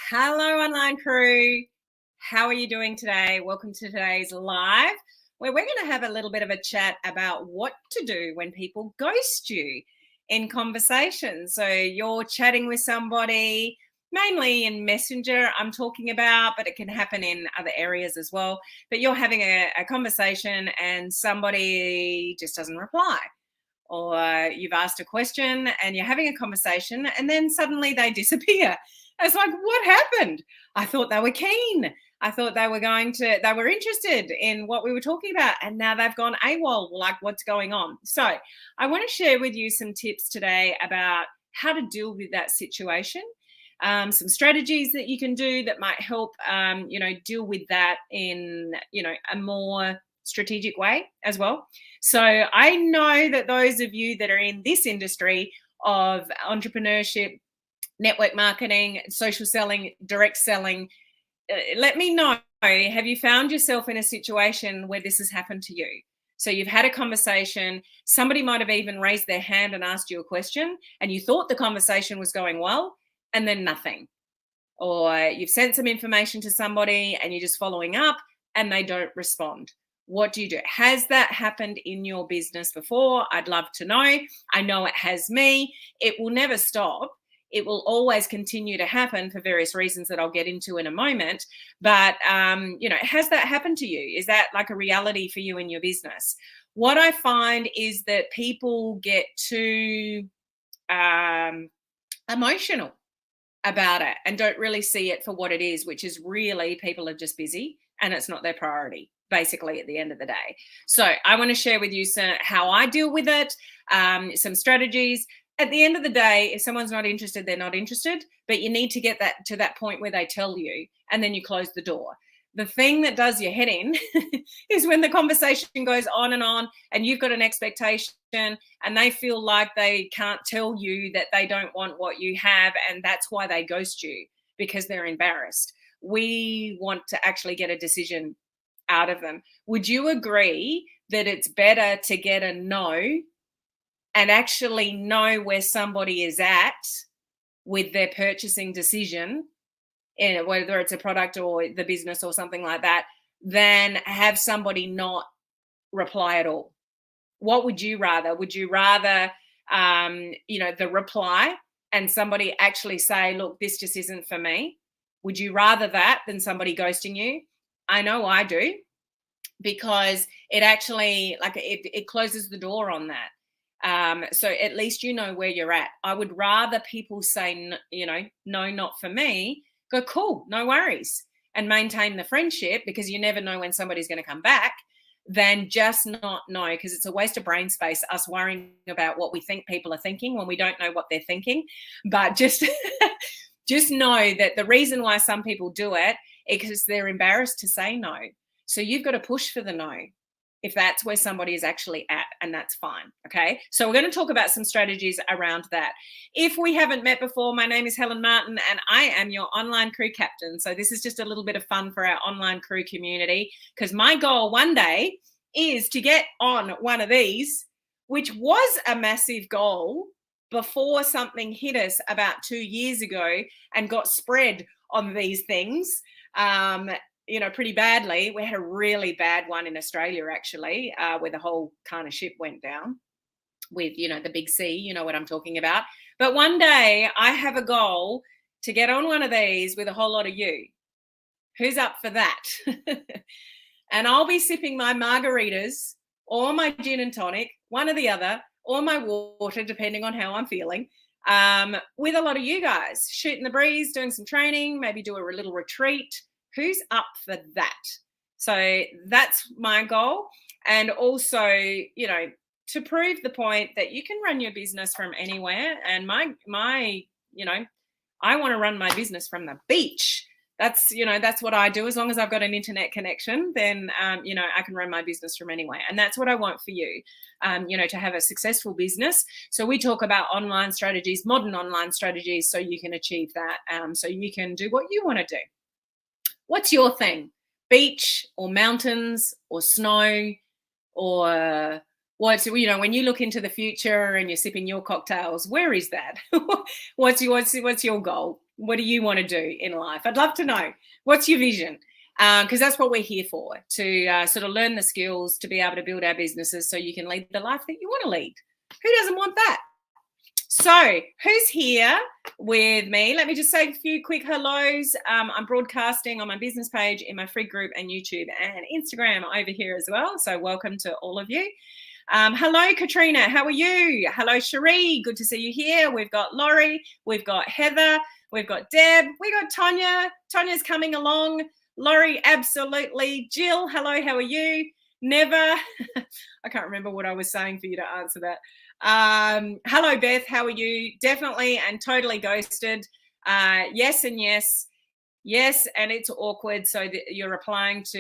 Hello, online crew. How are you doing today? Welcome to today's live, where we're going to have a little bit of a chat about what to do when people ghost you in conversation. So you're chatting with somebody, mainly in Messenger, I'm talking about, but it can happen in other areas as well. But you're having a conversation and somebody just doesn't reply. Or you've asked a question and you're having a conversation and then suddenly they disappear. It's like, what happened? I thought they were keen. I thought they were interested in what we were talking about. And now they've gone AWOL. Like, what's going on? So I want to share with you some tips today about how to deal with that situation. Some strategies that you can do that might help, deal with that in, a more strategic way as well. So I know that those of you that are in this industry of entrepreneurship, network marketing, social selling, direct selling, let me know. Have you found yourself in a situation where this has happened to you? So you've had a conversation, somebody might have even raised their hand and asked you a question, and you thought the conversation was going well, and then nothing. Or you've sent some information to somebody and you're just following up and they don't respond. What do you do? Has that happened in your business before? I'd love to know. I know it has me. It will never stop. It will always continue to happen for various reasons that I'll get into in a moment. But, has that happened to you? Is that like a reality for you in your business? What I find is that people get too emotional about it and don't really see it for what it is, which is really people are just busy and it's not their priority, basically, at the end of the day. So I want to share with you how I deal with it, some strategies. At the end of the day, if someone's not interested, they're not interested, but you need to get that to that point where they tell you and then you close the door. The thing that does your head in is when the conversation goes on and you've got an expectation and they feel like they can't tell you that they don't want what you have, and that's why they ghost you, because they're embarrassed. We want to actually get a decision out of them. Would you agree that it's better to get a no and actually know where somebody is at with their purchasing decision, whether it's a product or the business or something like that, than have somebody not reply at all? What would you rather? Would you rather, the reply and somebody actually say, look, this just isn't for me? Would you rather that than somebody ghosting you? I know I do, because it actually, it closes the door on that. So at least you know where you're at. I would rather people say, no, not for me. Go, cool, no worries, and maintain the friendship, because you never know when somebody's going to come back, than just not know, because it's a waste of brain space, us worrying about what we think people are thinking when we don't know what they're thinking. But just just know that the reason why some people do it is because they're embarrassed to say no. So you've got to push for the no, if that's where somebody is actually at, and that's fine. Okay. So we're going to talk about some strategies around that. If we haven't met before, my name is Helen Martin and I am your online crew captain. So this is just a little bit of fun for our online crew community, because my goal one day is to get on one of these, which was a massive goal before something hit us about 2 years ago and got spread on these things. Pretty badly. We had a really bad one in Australia, actually, where the whole kind of ship went down with, the big C, you know what I'm talking about. But one day I have a goal to get on one of these with a whole lot of you. Who's up for that? And I'll be sipping my margaritas or my gin and tonic, one or the other, or my water, depending on how I'm feeling, with a lot of you guys, shooting the breeze, doing some training, maybe do a little retreat. Who's up for that? So that's my goal. And also, to prove the point that you can run your business from anywhere. And I want to run my business from the beach. That's what I do. As long as I've got an internet connection, then, I can run my business from anywhere. And that's what I want for you, to have a successful business. So we talk about online strategies, modern online strategies, so you can achieve that. So you can do what you want to do. What's your thing? Beach or mountains or snow, or when you look into the future and you're sipping your cocktails, where is that? What's your goal? What do you want to do in life? I'd love to know. What's your vision? Because that's what we're here for, to sort of learn the skills to be able to build our businesses so you can lead the life that you want to lead. Who doesn't want that? So who's here with me? Let me just say a few quick hellos. I'm broadcasting on my business page, in my free group, and YouTube and Instagram over here as well. So welcome to all of you. Hello, Katrina. How are you? Hello, Cherie. Good to see you here. We've got Laurie. We've got Heather. We've got Deb. We got Tonya. Tonya's coming along. Laurie, absolutely. Jill, hello. How are you? Never. I can't remember what I was saying for you to answer that. Hello, Beth. How are you? Definitely and totally ghosted. Yes and yes. Yes, and it's awkward. So you're replying to,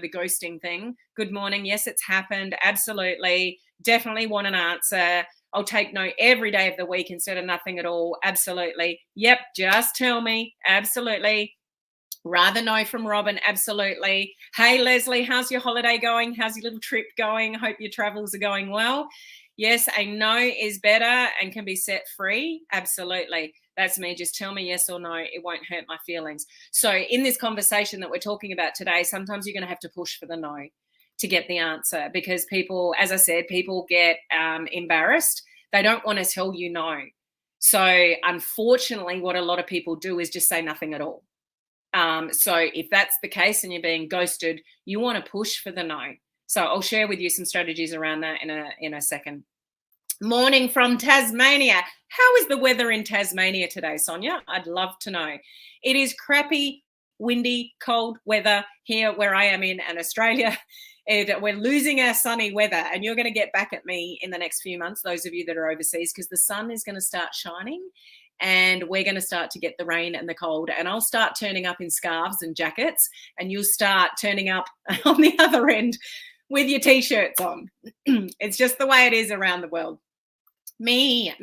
the ghosting thing. Good morning. Yes, it's happened. Absolutely. Definitely want an answer. I'll take no every day of the week instead of nothing at all. Absolutely. Yep. Just tell me. Absolutely. Rather know from Robin. Absolutely. Hey, Leslie, how's your holiday going? How's your little trip going? Hope your travels are going well. Yes, a no is better and can be set free. Absolutely. That's me. Just tell me yes or no. It won't hurt my feelings. So in this conversation that we're talking about today, sometimes you're going to have to push for the no to get the answer, because people, as I said, people get embarrassed. They don't want to tell you no. So unfortunately, what a lot of people do is just say nothing at all. So if that's the case and you're being ghosted, you want to push for the no. So I'll share with you some strategies around that in a second. Morning from Tasmania. How is the weather in Tasmania today, Sonia? I'd love to know. It is crappy, windy, cold weather here where I am in Australia. We're losing our sunny weather, and you're going to get back at me in the next few months, those of you that are overseas, because the sun is going to start shining and we're going to start to get the rain and the cold, and I'll start turning up in scarves and jackets, and you'll start turning up on the other end with your t-shirts on. It's just the way it is around the world. Me,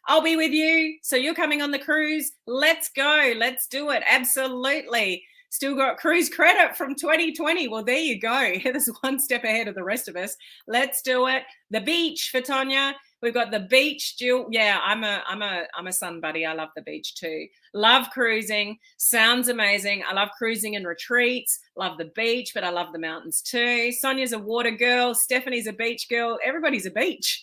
I'll be with you. So you're coming on the cruise. Let's go. Let's do it. Absolutely. Still got cruise credit from 2020. Well, there you go. There's one step ahead of the rest of us. Let's do it. The beach for Tonya. We've got the beach, Jill. Yeah, I'm a sun buddy. I love the beach too. Love cruising. Sounds amazing. I love cruising and retreats. Love the beach, but I love the mountains too. Sonia's a water girl. Stephanie's a beach girl. Everybody's a beach.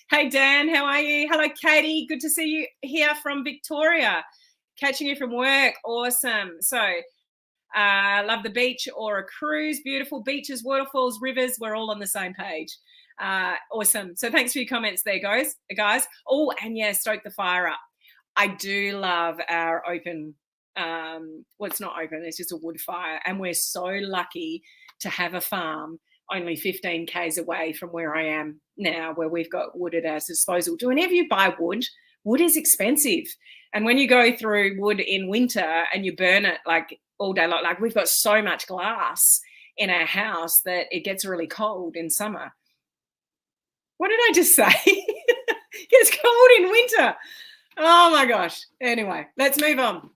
Hey, Dan, how are you? Hello, Katie. Good to see you here from Victoria. Catching you from work. Awesome. So, love the beach or a cruise. Beautiful beaches, waterfalls, rivers. We're all on the same page. Awesome. So thanks for your comments there, guys. Oh, and yeah, stoke the fire up. I do love our open, well, it's not open, it's just a wood fire. And we're so lucky to have a farm only 15 k's away from where I am now, where we've got wood at our disposal. Whenever you buy wood, wood is expensive. And when you go through wood in winter and you burn it like all day long, like we've got so much glass in our house that it gets really cold in summer. What did I just say? It's cold in winter. Oh my gosh. Anyway, let's move on.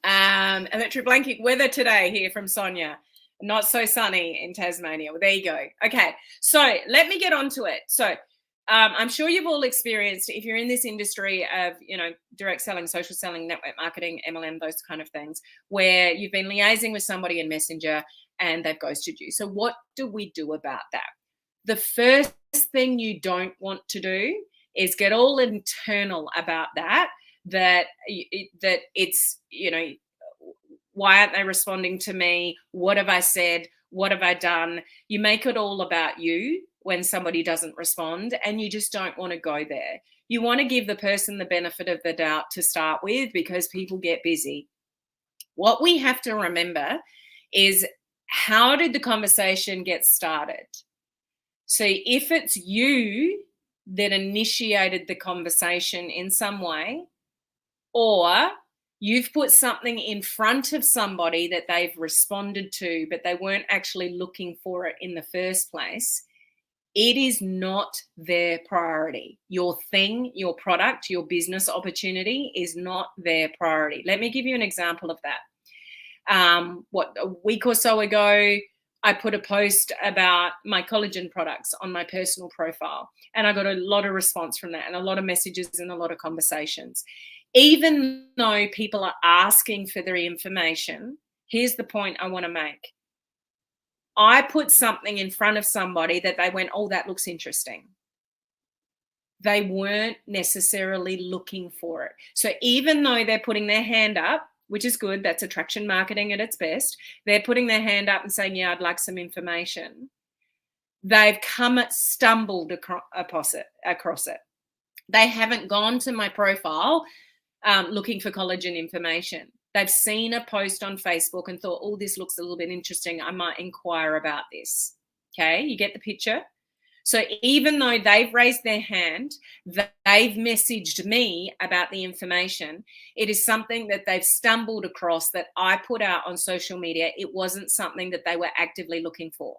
Electroblanket weather today here from Sonia. Not so sunny in Tasmania. Well, there you go. Okay, so let me get on to it. So I'm sure you've all experienced, if you're in this industry of, direct selling, social selling, network marketing, MLM, those kind of things, where you've been liaising with somebody in Messenger and they've ghosted you. So what do we do about that? The first thing you don't want to do is get all internal about that it's, why aren't they responding to me? What have I said? What have I done? You make it all about you when somebody doesn't respond, and you just don't want to go there. You want to give the person the benefit of the doubt to start with, because people get busy. What we have to remember is, how did the conversation get started? So if it's you that initiated the conversation in some way, or you've put something in front of somebody that they've responded to, but they weren't actually looking for it in the first place, it is not their priority. Your thing, your product, your business opportunity is not their priority. Let me give you an example of that. A week or so ago, I put a post about my collagen products on my personal profile, and I got a lot of response from that and a lot of messages and a lot of conversations. Even though people are asking for their information, here's the point I want to make. I put something in front of somebody that they went, oh, that looks interesting. They weren't necessarily looking for it. So even though they're putting their hand up, which is good, that's attraction marketing at its best, they're putting their hand up and saying, yeah, I'd like some information. They've stumbled across it. They haven't gone to my profile looking for collagen information. They've seen a post on Facebook and thought, oh, this looks a little bit interesting. I might inquire about this. Okay, you get the picture? So even though they've raised their hand, they've messaged me about the information, it is something that they've stumbled across that I put out on social media. It wasn't something that they were actively looking for.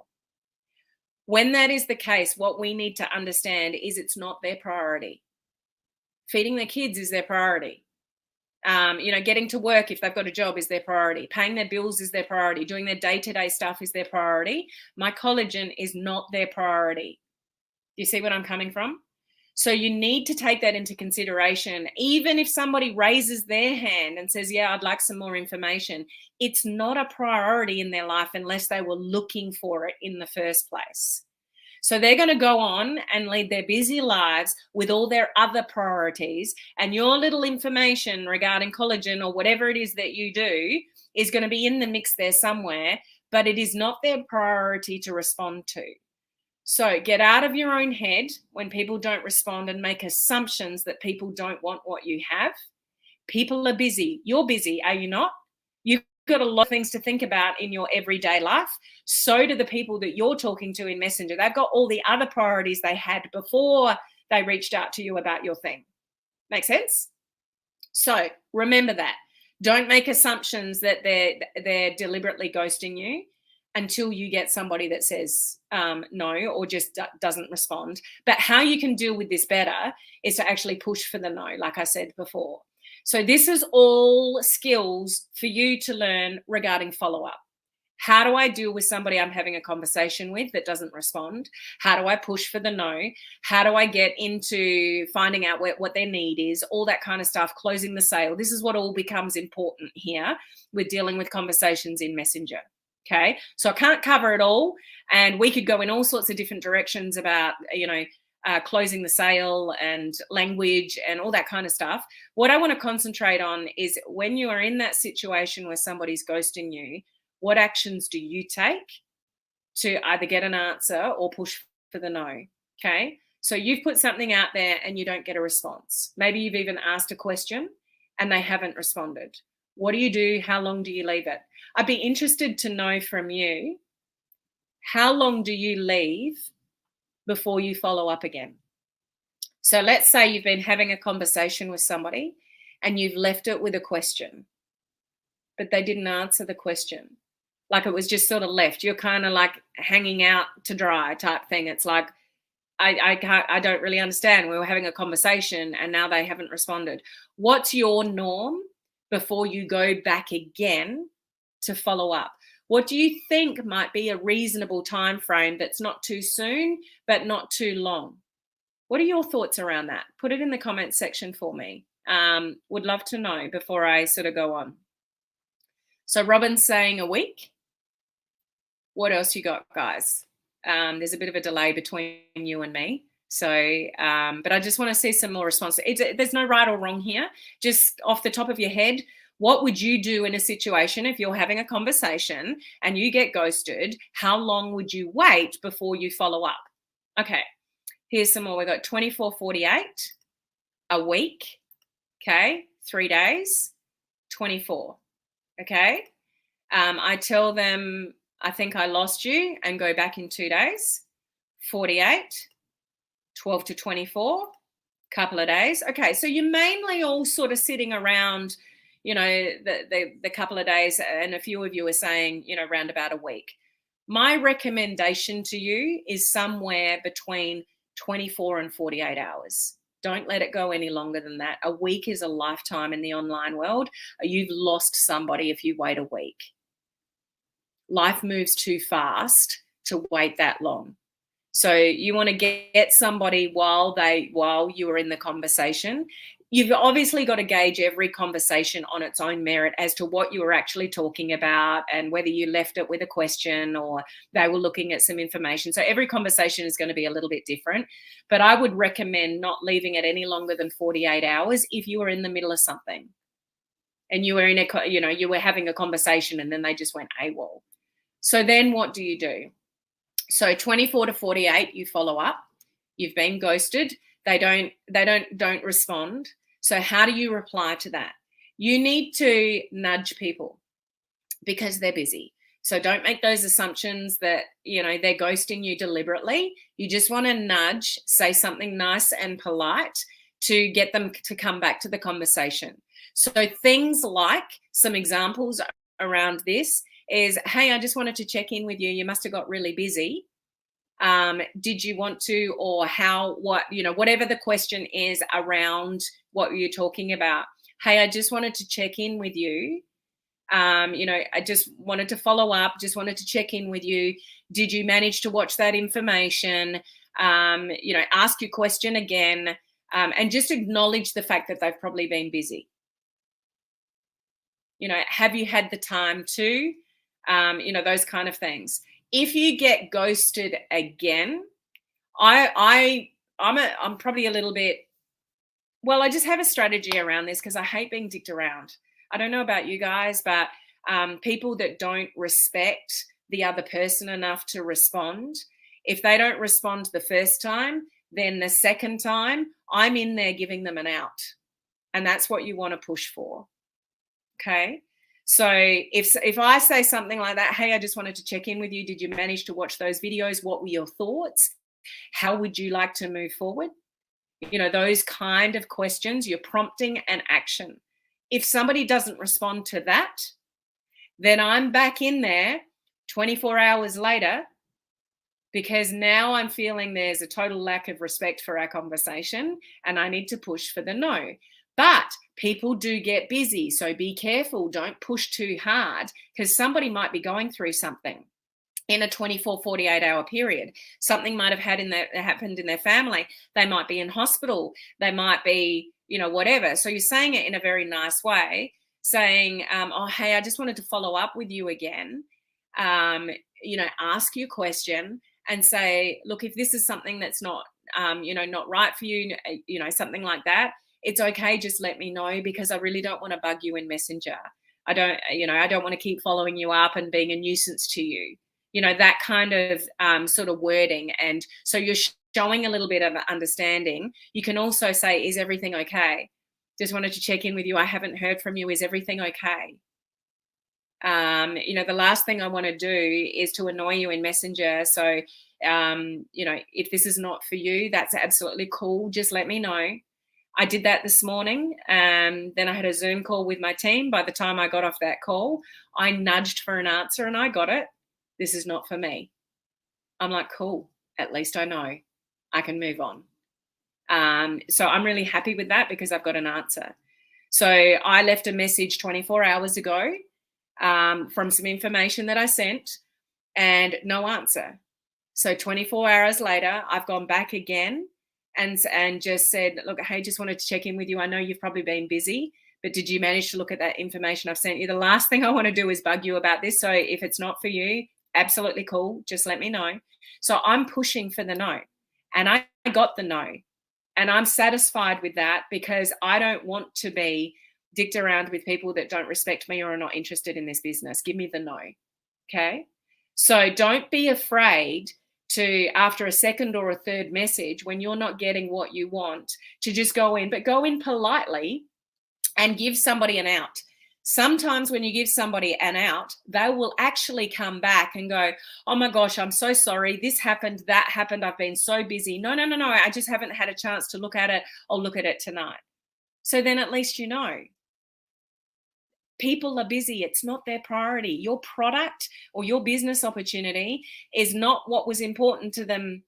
When that is the case, what we need to understand is it's not their priority. Feeding their kids is their priority. Getting to work if they've got a job is their priority. Paying their bills is their priority. Doing their day-to-day stuff is their priority. My collagen is not their priority. You see what I'm coming from? So you need to take that into consideration. Even if somebody raises their hand and says, yeah, I'd like some more information, it's not a priority in their life unless they were looking for it in the first place. So they're going to go on and lead their busy lives with all their other priorities, and your little information regarding collagen or whatever it is that you do is going to be in the mix there somewhere, but it is not their priority to respond to. So get out of your own head when people don't respond and make assumptions that people don't want what you have. People are busy. You're busy, are you not? You've got a lot of things to think about in your everyday life. So do the people that you're talking to in Messenger. They've got all the other priorities they had before they reached out to you about your thing. Make sense? So remember that. Don't make assumptions that they're deliberately ghosting you until you get somebody that says no or just doesn't respond. But how you can deal with this better is to actually push for the no, like I said before. So this is all skills for you to learn regarding follow-up. How do I deal with somebody I'm having a conversation with that doesn't respond? How do I push for the no? How do I get into finding out what their need is? All that kind of stuff, closing the sale. This is what all becomes important here with dealing with conversations in Messenger. Okay, so I can't cover it all, and we could go in all sorts of different directions about, closing the sale and language and all that kind of stuff. What I want to concentrate on is when you are in that situation where somebody's ghosting you, what actions do you take to either get an answer or push for the no? Okay, so you've put something out there and you don't get a response. Maybe you've even asked a question and they haven't responded. What do you do? How long do you leave it? I'd be interested to know from you, how long do you leave before you follow up again? So let's say you've been having a conversation with somebody and you've left it with a question, but they didn't answer the question. Like it was just sort of left. You're kind of like hanging out to dry type thing. It's like, I don't really understand. We were having a conversation and now they haven't responded. What's your norm before you go back again to follow up? What do you think might be a reasonable time frame that's not too soon, but not too long? What are your thoughts around that? Put it in the comments section for me. Would love to know before I sort of go on. So Robin's saying a week. What else you got, guys? There's a bit of a delay between you and me. So, but I just want to see some more responses. There's no right or wrong here. Just off the top of your head, what would you do in a situation if you're having a conversation and you get ghosted? How long would you wait before you follow up? Okay, here's some more. We got 24-48, a week, okay, 3 days, 24, okay. I tell them, I think I lost you and go back in 2 days, 48, 12 to 24, couple of days. Okay, so you're mainly all sort of sitting around, the couple of days, and a few of you are saying, around about a week. My recommendation to you is somewhere between 24 and 48 hours. Don't let it go any longer than that. A week is a lifetime in the online world. You've lost somebody if you wait a week. life moves too fast to wait that long. So you want to get somebody while you are in the conversation. You've obviously got to gauge every conversation on its own merit as to what you were actually talking about and whether you left it with a question or they were looking at some information. So every conversation is going to be a little bit different. But I would recommend not leaving it any longer than 48 hours if you were in the middle of something and you were you were having a conversation and then they just went AWOL. So then what do you do? So 24 to 48, you follow up. You've been ghosted. They don't respond. So how do you reply to that? You need to nudge people because they're busy. So don't make those assumptions that, they're ghosting you deliberately. You just want to nudge, say something nice and polite to get them to come back to the conversation. So things like some examples around this is, hey, I just wanted to check in with you. You must have got really busy. Did you want to, or whatever the question is around what you're talking about. Hey, I just wanted to check in with you. I just wanted to follow up, just wanted to check in with you. Did you manage to watch that information? Ask your question again, and just acknowledge the fact that they've probably been busy. Have you had the time to, those kind of things. If you get ghosted again, I'm probably a little bit, well, I just have a strategy around this because I hate being dicked around. I don't know about you guys, but people that don't respect the other person enough to respond, if they don't respond the first time, then the second time, I'm in there giving them an out. And that's what you want to push for. Okay. So if I say something like that, hey, I just wanted to check in with you. Did you manage to watch those videos? What were your thoughts? How would you like to move forward? Those kind of questions, you're prompting an action. If somebody doesn't respond to that, then I'm back in there 24 hours later because now I'm feeling there's a total lack of respect for our conversation and I need to push for the no. But people do get busy, so be careful. Don't push too hard because somebody might be going through something in a 24, 48-hour period. Something might have happened in their family. They might be in hospital. They might be, whatever. So you're saying it in a very nice way, saying, oh, hey, I just wanted to follow up with you again. Ask you a question and say, look, if this is something that's not, not right for you, something like that, it's okay. Just let me know because I really don't want to bug you in Messenger. I don't want to keep following you up and being a nuisance to you. That kind of sort of wording. And so you're showing a little bit of understanding. You can also say, is everything okay? Just wanted to check in with you. I haven't heard from you. Is everything okay? The last thing I want to do is to annoy you in Messenger. So, if this is not for you, that's absolutely cool. Just let me know. I did that this morning. Then I had a Zoom call with my team. By the time I got off that call, I nudged for an answer and I got it. This is not for me. I'm like, cool. At least I know I can move on. So I'm really happy with that because I've got an answer. So I left a message 24 hours ago from some information that I sent and no answer. So 24 hours later, I've gone back again and just said, look, hey, just wanted to check in with you. I know you've probably been busy, but did you manage to look at that information I've sent you? The last thing I want to do is bug you about this. So if it's not for you, absolutely cool. Just let me know. So I'm pushing for the no. And I got the no. And I'm satisfied with that because I don't want to be dicked around with people that don't respect me or are not interested in this business. Give me the no. Okay? So don't be afraid to, after a second or a third message, when you're not getting what you want, to just go in, but go in politely and give somebody an out. Sometimes when you give somebody an out, they will actually come back and go, oh my gosh, I'm so sorry. This happened, that happened. I've been so busy. No. I just haven't had a chance to look at it. I'll look at it tonight. So then at least you know. People are busy. It's not their priority. Your product or your business opportunity is not what was important to them,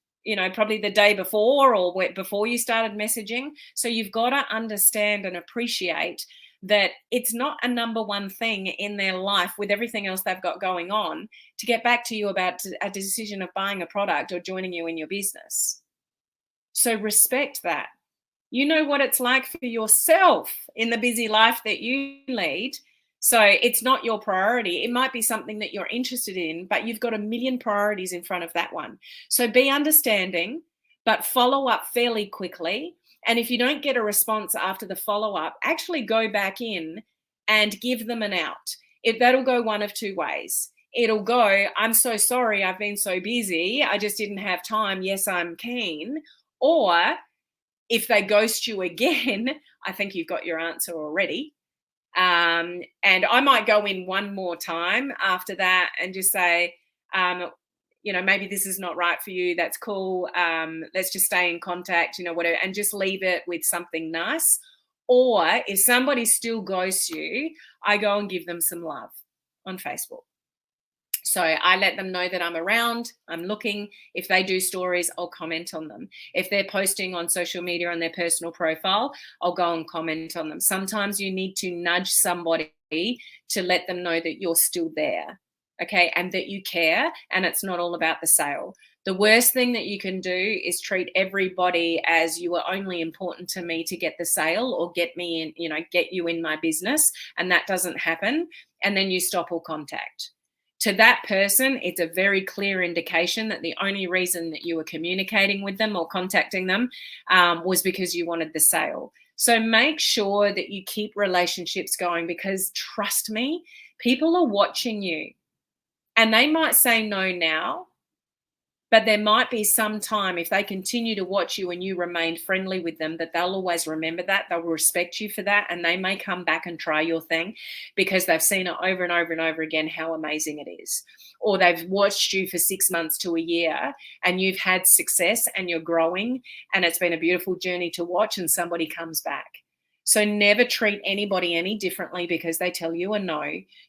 probably the day before or before you started messaging. So you've got to understand and appreciate that it's not a number one thing in their life with everything else they've got going on to get back to you about a decision of buying a product or joining you in your business. So respect that. You know what it's like for yourself in the busy life that you lead. So it's not your priority. It might be something that you're interested in, but you've got a million priorities in front of that one. So be understanding, but follow up fairly quickly. And if you don't get a response after the follow up, actually go back in and give them an out. That'll go one of two ways. It'll go, I'm so sorry, I've been so busy, I just didn't have time. Yes, I'm keen. Or if they ghost you again, I think you've got your answer already. And I might go in one more time after that and just say, maybe this is not right for you. That's cool. Let's just stay in contact, whatever, and just leave it with something nice. Or if somebody still ghosts you, I go and give them some love on Facebook. So I let them know that I'm around, I'm looking. If they do stories, I'll comment on them. If they're posting on social media on their personal profile, I'll go and comment on them. Sometimes you need to nudge somebody to let them know that you're still there, okay, and that you care, and it's not all about the sale. The worst thing that you can do is treat everybody as you are only important to me to get the sale or get me in, get you in my business, and that doesn't happen, and then you stop all contact. To that person, it's a very clear indication that the only reason that you were communicating with them or contacting them was because you wanted the sale. So make sure that you keep relationships going, because trust me, people are watching you, and they might say no now, but there might be some time, if they continue to watch you and you remain friendly with them, that they'll always remember that. They'll respect you for that. And they may come back and try your thing because they've seen it over and over and over again, how amazing it is. Or they've watched you for 6 months to a year and you've had success and you're growing and it's been a beautiful journey to watch, and somebody comes back. So never treat anybody any differently because they tell you a no.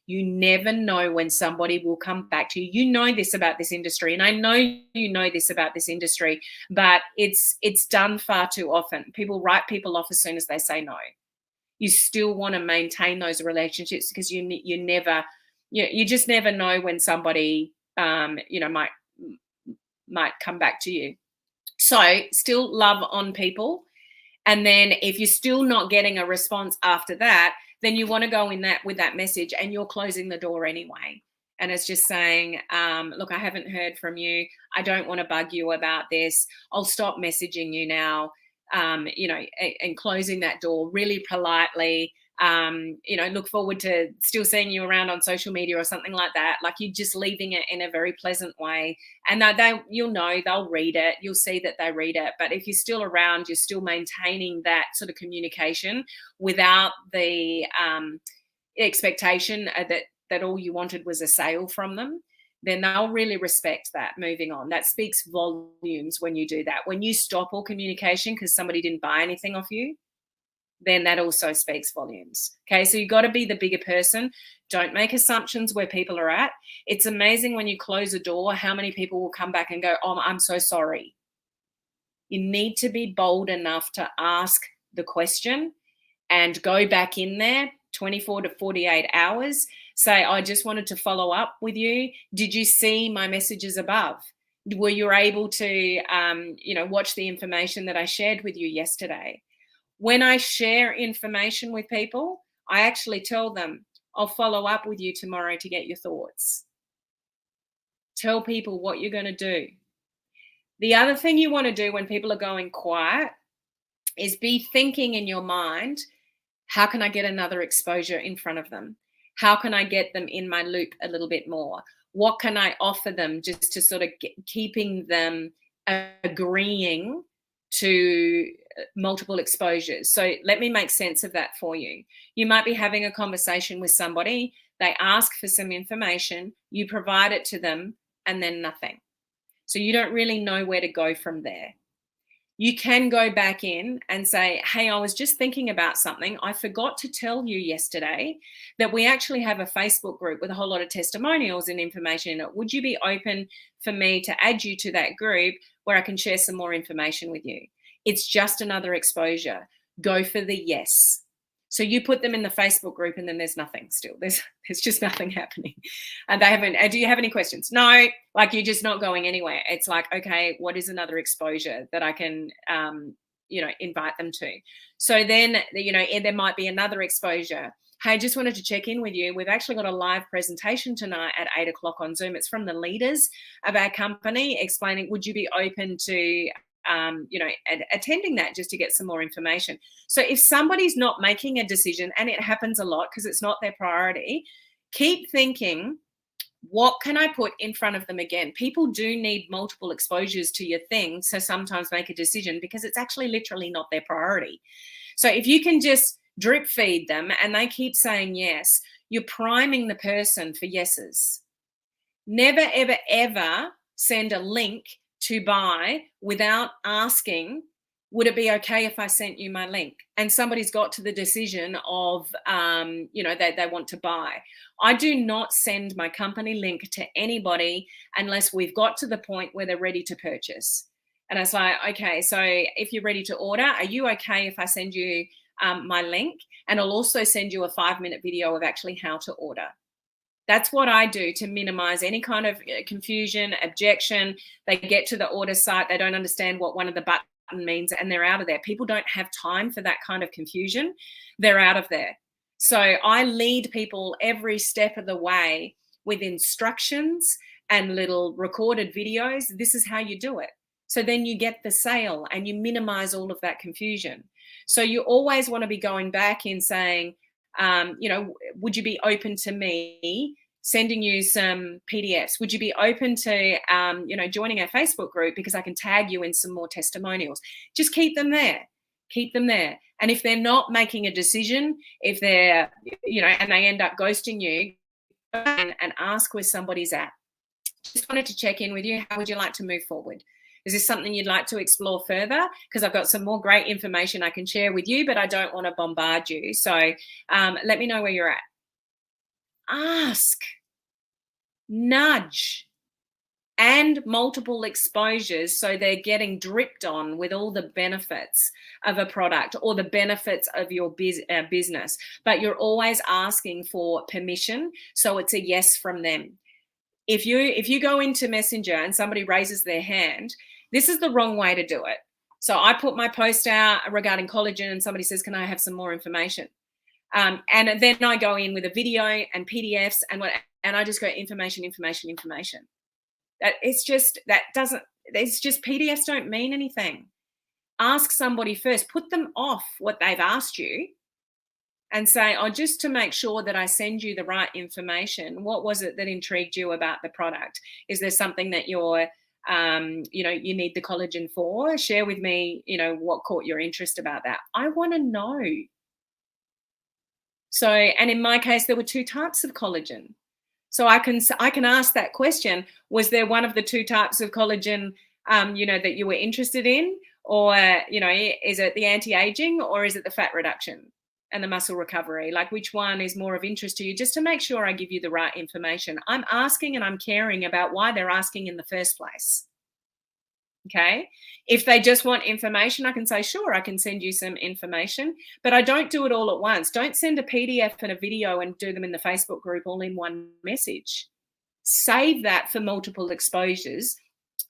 You never know when somebody will come back to you. You know this about this industry, and I know you know this about this industry, but it's done far too often. People write people off as soon as they say no. You still want to maintain those relationships because you just never know when somebody might come back to you. So still love on people. And then if you're still not getting a response after that, then you want to go in that with that message, and you're closing the door anyway. And it's just saying, look, I haven't heard from you. I don't want to bug you about this. I'll stop messaging you now, and closing that door really politely. Look forward to still seeing you around on social media or something like that. Like, you're just leaving it in a very pleasant way. And you'll know, they'll read it. You'll see that they read it. But if you're still around, you're still maintaining that sort of communication without the expectation that all you wanted was a sale from them, then they'll really respect that moving on. That speaks volumes when you do that. When you stop all communication because somebody didn't buy anything off you, then that also speaks volumes. Okay, so you've got to be the bigger person. Don't make assumptions where people are at. It's amazing when you close a door, how many people will come back and go, oh, I'm so sorry. You need to be bold enough to ask the question and go back in there 24 to 48 hours. Say, I just wanted to follow up with you. Did you see my messages above? Were you able to, watch the information that I shared with you yesterday? When I share information with people, I actually tell them, I'll follow up with you tomorrow to get your thoughts. Tell people what you're going to do. The other thing you want to do when people are going quiet is be thinking in your mind, how can I get another exposure in front of them? How can I get them in my loop a little bit more? What can I offer them just to sort of keeping them agreeing to multiple exposures? So let me make sense of that for you. You might be having a conversation with somebody, they ask for some information, you provide it to them, and then nothing. So you don't really know where to go from there. You can go back in and say, hey, I was just thinking about something. I forgot to tell you yesterday that we actually have a Facebook group with a whole lot of testimonials and information in it. Would you be open for me to add you to that group where I can share some more information with you? It's just another exposure. Go for the yes. So you put them in the Facebook group and then there's nothing still. There's just nothing happening. And they haven't, do you have any questions? No, like you're just not going anywhere. It's like, okay, what is another exposure that I can, invite them to? So then, there might be another exposure. Hey, I just wanted to check in with you. We've actually got a live presentation tonight at 8 o'clock on Zoom. It's from the leaders of our company explaining, would you be open to attending that just to get some more information. So if somebody's not making a decision, and it happens a lot because it's not their priority, keep thinking, what can I put in front of them again? People do need multiple exposures to your thing. So sometimes make a decision because it's actually literally not their priority. So if you can just drip feed them and they keep saying yes, you're priming the person for yeses. Never, ever, ever send a link to buy without asking, would it be okay if I sent you my link? And somebody's got to the decision of, they want to buy. I do not send my company link to anybody unless we've got to the point where they're ready to purchase. And it's like, okay, so if you're ready to order, are you okay if I send you my link? And I'll also send you a 5-minute video of actually how to order. That's what I do to minimize any kind of confusion, objection. They get to the order site, they don't understand what one of the button means, and they're out of there. People don't have time for that kind of confusion. They're out of there. So I lead people every step of the way with instructions and little recorded videos. This is how you do it. So then you get the sale and you minimize all of that confusion. So you always want to be going back in saying, would you be open to me sending you some PDFs? Would you be open to, joining our Facebook group because I can tag you in some more testimonials? Just keep them there. Keep them there. And if they're not making a decision, if they're, and they end up ghosting you, go and ask where somebody's at. Just wanted to check in with you. How would you like to move forward? Is this something you'd like to explore further? Because I've got some more great information I can share with you, but I don't want to bombard you. So let me know where you're at. Ask, nudge, and multiple exposures so they're getting dripped on with all the benefits of a product or the benefits of your business. But you're always asking for permission, so it's a yes from them. If you go into Messenger and somebody raises their hand, this is the wrong way to do it. So I put my post out regarding collagen and somebody says, can I have some more information? And then I go in with a video and PDFs and I just go information. It's just PDFs don't mean anything. Ask somebody first, put them off what they've asked you and say, just to make sure that I send you the right information, what was it that intrigued you about the product? Is there something that you're, you need the collagen for? Share with me, what caught your interest about that. I want to know. So, and in my case, there were 2 types of collagen. So I can ask that question, was there one of the 2 types of collagen, that you were interested in? Or, is it the anti-aging or is it the fat reduction and the muscle recovery? Like, which one is more of interest to you? Just to make sure I give you the right information. I'm asking and I'm caring about why they're asking in the first place. Okay. If they just want information, I can say, sure, I can send you some information, but I don't do it all at once. Don't send a PDF and a video and do them in the Facebook group all in one message. Save that for multiple exposures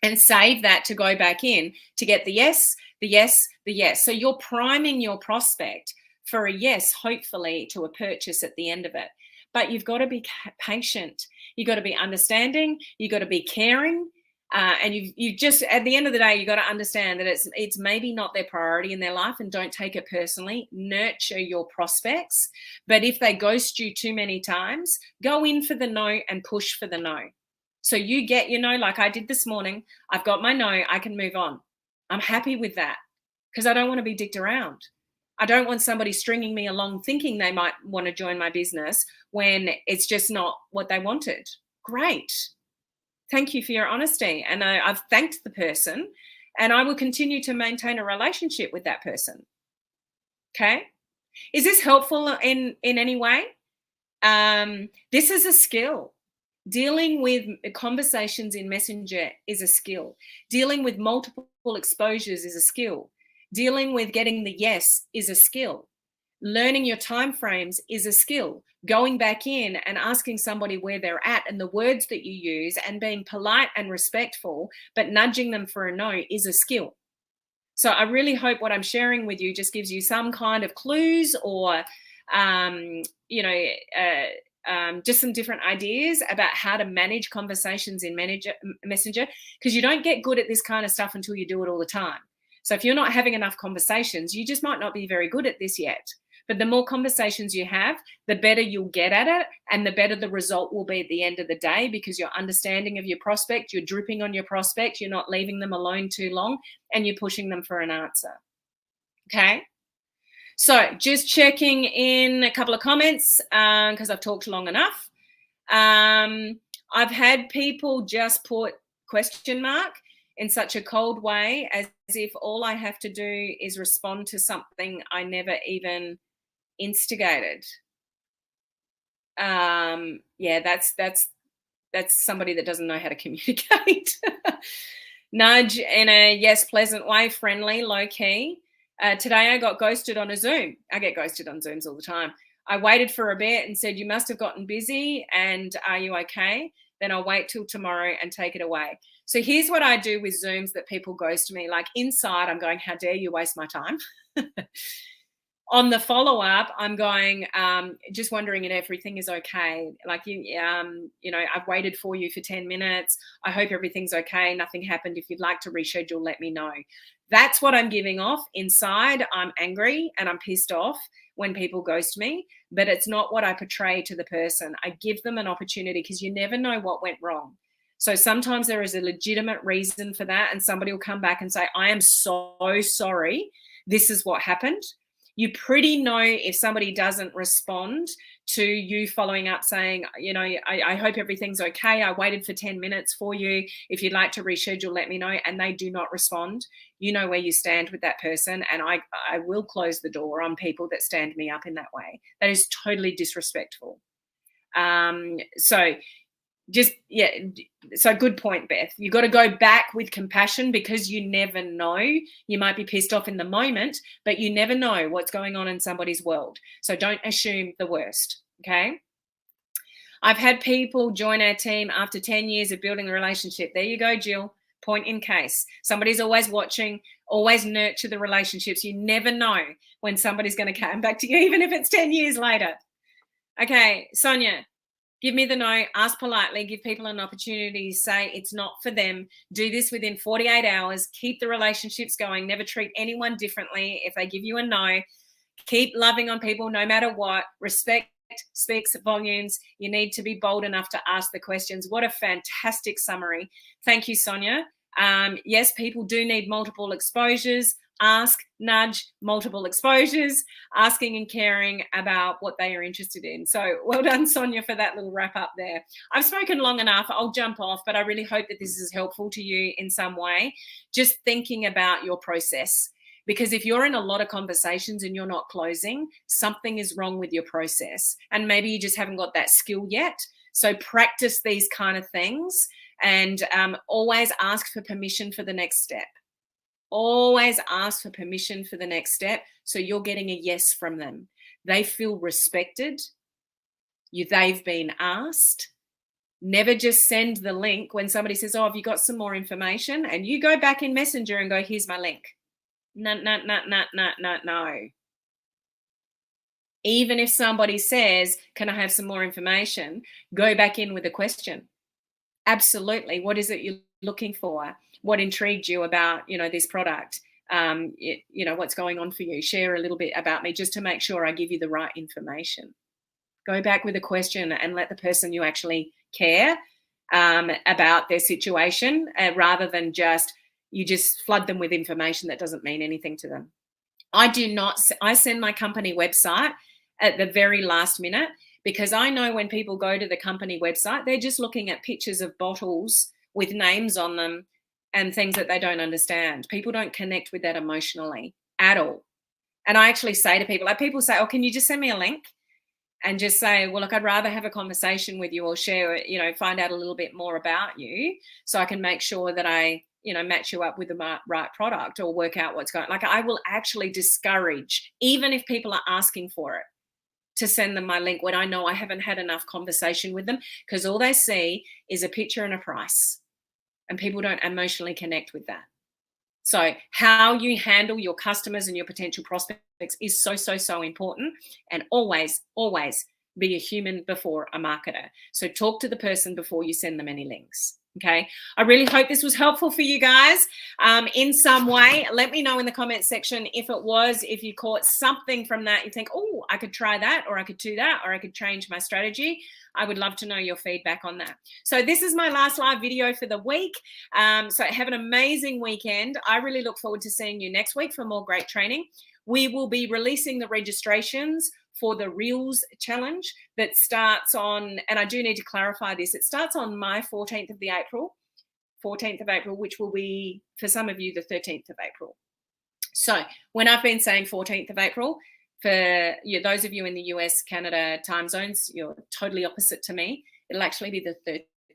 and save that to go back in to get the yes, the yes, the yes. So you're priming your prospect for a yes, hopefully to a purchase at the end of it. But you've got to be patient. You've got to be understanding. You've got to be caring. And you just, at the end of the day, you got to understand that it's maybe not their priority in their life, and don't take it personally. Nurture your prospects. But if they ghost you too many times, go in for the no and push for the no. So you get your no, like I did this morning. I've got my no, I can move on. I'm happy with that because I don't want to be dicked around. I don't want somebody stringing me along thinking they might want to join my business when it's just not what they wanted. Great. Thank you for your honesty. And I've thanked the person, and I will continue to maintain a relationship with that person. Okay. Is this helpful in any way? This is a skill. Dealing with conversations in Messenger is a skill. Dealing with multiple exposures is a skill. Dealing with getting the yes is a skill. Learning your time frames is a skill. Going back in and asking somebody where they're at and the words that you use and being polite and respectful, but nudging them for a no is a skill. So I really hope what I'm sharing with you just gives you some kind of clues or, um, you know, just some different ideas about how to manage conversations in Messenger, because you don't get good at this kind of stuff until you do it all the time. So if you're not having enough conversations, you just might not be very good at this yet. But the more conversations you have, the better you'll get at it and the better the result will be at the end of the day, because you're understanding of your prospect, you're dripping on your prospect, you're not leaving them alone too long, and you're pushing them for an answer. Okay? So just checking in a couple of comments because I've talked long enough. I've had people just put question mark in such a cold way as if all I have to do is respond to something I never even instigated. Yeah, that's somebody that doesn't know how to communicate. Nudge in a yes, pleasant way, friendly, low key. Today I got ghosted on a Zoom. I get ghosted on Zooms all the time. I waited for a bit and said, you must have gotten busy and are you okay? Then I'll wait till tomorrow and take it away. So here's what I do with Zooms that people ghost me. Like inside, I'm going, how dare you waste my time? On the follow-up, I'm going, just wondering if everything is okay. Like, you know, I've waited for you for 10 minutes. I hope everything's okay. Nothing happened. If you'd like to reschedule, let me know. That's what I'm giving off. Inside, I'm angry and I'm pissed off when people ghost me, but it's not what I portray to the person. I give them an opportunity because you never know what went wrong. So sometimes there is a legitimate reason for that, and somebody will come back and say, I am so sorry. This is what happened. You pretty know if somebody doesn't respond to you following up saying, you know, I hope everything's okay. I waited for 10 minutes for you. If you'd like to reschedule, let me know. And they do not respond. You know where you stand with that person. And I will close the door on people that stand me up in that way. That is totally disrespectful. So good point, Beth. You got to go back with compassion because you never know. You might be pissed off in the moment, but you never know what's going on in somebody's world. So don't assume the worst, okay? I've had people join our team after 10 years of building a relationship. There you go, Jill. Point in case. Somebody's always watching. Always nurture the relationships. You never know when somebody's going to come back to you, even if it's 10 years later. Okay, Sonia. Give me the no, ask politely, give people an opportunity to say it's not for them. Do this within 48 hours. Keep the relationships going. Never treat anyone differently if they give you a no. Keep loving on people no matter what. Respect speaks volumes. You need to be bold enough to ask the questions. What a fantastic summary. Thank you, Sonia. Yes, people do need multiple exposures. Ask, nudge, multiple exposures, asking and caring about what they are interested in. So well done, Sonia, for that little wrap up there. I've spoken long enough. I'll jump off, but I really hope that this is helpful to you in some way. Just thinking about your process, because if you're in a lot of conversations and you're not closing, something is wrong with your process. And maybe you just haven't got that skill yet. So practice these kind of things and always ask for permission for the next step. Always ask for permission for the next step so you're getting a yes from them. They feel respected. They've been asked. Never just send the link when somebody says, oh, have you got some more information? And you go back in Messenger and go, here's my link. No. Even if somebody says, can I have some more information? Go back in with a question. Absolutely. What is it you're looking for? What intrigued you about, this product? What's going on for you? Share a little bit about me just to make sure I give you the right information. Go back with a question and let the person you actually care about their situation rather than just flood them with information that doesn't mean anything to them. I send my company website at the very last minute because I know when people go to the company website, they're just looking at pictures of bottles with names on them and things that they don't understand. People don't connect with that emotionally at all. And I actually say to people, people say, oh, can you just send me a link? And just say, well, look, I'd rather have a conversation with you or share, find out a little bit more about you so I can make sure that I match you up with the right product or work out what's going. Like, I will actually discourage, even if people are asking for it, to send them my link when I know I haven't had enough conversation with them, because all they see is a picture and a price, and people don't emotionally connect with that. So how you handle your customers and your potential prospects is so, so, so important. And always, always be a human before a marketer. So talk to the person before you send them any links. Okay. I really hope this was helpful for you guys in some way. Let me know in the comments section if it was, if you caught something from that. You think, oh, I could try that, or I could do that, or I could change my strategy. I would love to know your feedback on that. So this is my last live video for the week. So have an amazing weekend. I really look forward to seeing you next week for more great training. We will be releasing the registrations for the Reels challenge that starts on, and I do need to clarify this, it starts on my 14th of April, which will be, for some of you, the 13th of April. So when I've been saying 14th of April, for those of you in the US, Canada time zones, you're totally opposite to me. It'll actually be the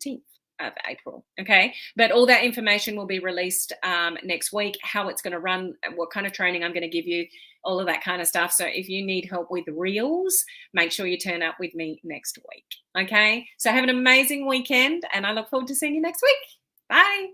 13th of April. Okay. But all that information will be released next week, how it's going to run, what kind of training I'm going to give you, all of that kind of stuff. So if you need help with Reels, make sure you turn up with me next week. Okay. So have an amazing weekend, and I look forward to seeing you next week. Bye.